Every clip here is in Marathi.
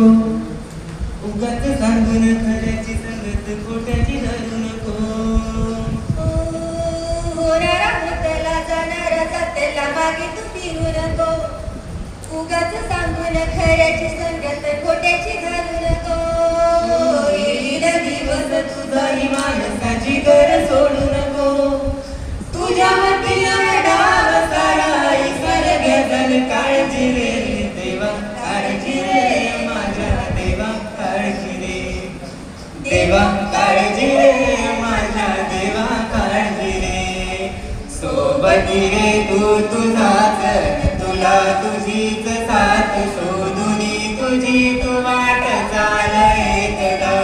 नको, उगाच सांगून खऱ्याची संगत खोट्याची धरू नको. होणारा होतला जाणारा जातेला मागे तू फिरू नको, उगाच सांगून खऱ्याची संगत खोट्याची धरू नको. येईल दिवस तुझाही माणसाची गर सोडू नको, तुझ्या वतीनं डाव सारा ईश्वर घेतल काळजी रे देवा, काळजी रे माझ्या देवा, काळजी रे देवा, काळजी रे माझ्या देवा, काळजी रे. सोबती रे तू तुझाच, तुला तुझीच साथ, शोधुनी तुझी तू वाट चाल एकदा.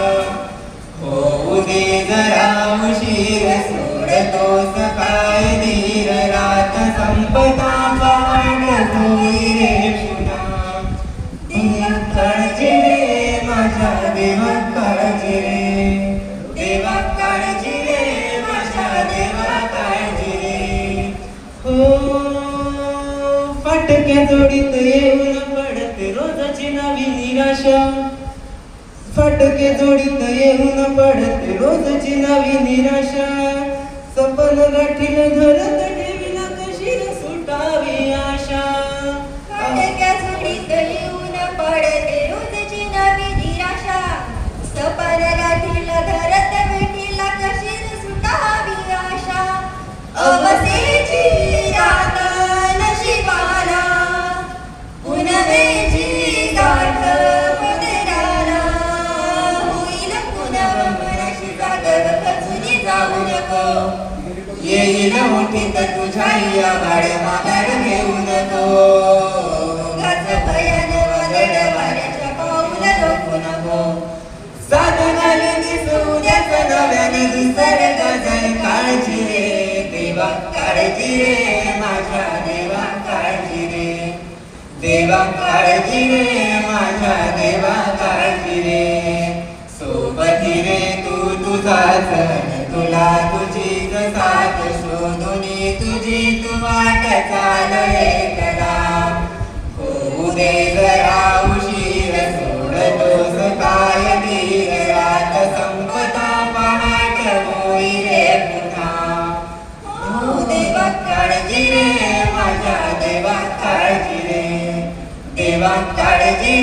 होऊ दे जरा उशीर, सोडतोस काय धीर, रात संपता पहाट होई रे पुन्हा. देवा काळजी रे माझ्या देवा, काळजी रे देवा, काळजी रे माझ्या देवा, काळजी रे. हो फाटक्या जोडीत येऊन पडते रोजची नवी निराशा, फाटके जोडीत येऊन पडते रोजची नवी निराशा. सपन गाठील धरत ठेवीला कशी सुटावी आशा. फाटक्या जोडीत येऊन पडते रोजची नवी निराशा. सपन गाठीला धरत भेटीला कशी सुटावी आशा. अवसेची रात नशिबाला, पुनवेची गाठ पदराला. होईल पुनव मनाशी जागर खचून जाऊ नको, येईल मुठीत तुझ्या या बाळ माघार घेऊ नको. घास भयान वादळ वाऱ्याच्या पाऊल रोखू नको. साधनाने दिसू द्याच नव्याने निसर्ग जण. काळजी रे देवा, काळजी रे माझ्या देवा, काळजी रे देवा, काळजी रे माझ्या देवा, काळजी रे. सोबती रे तू तुझाच, तुला तुझीच साथ, शोधुनी तुझी तू वाट चाल एकदा. होऊ दे जरा उशीर, सोडतोस काय धीर, रात संपता पहाट होई रे पुन्हा. हो देवा काळजी रे माझ्या देवा, काळजी रे देवा, काळजी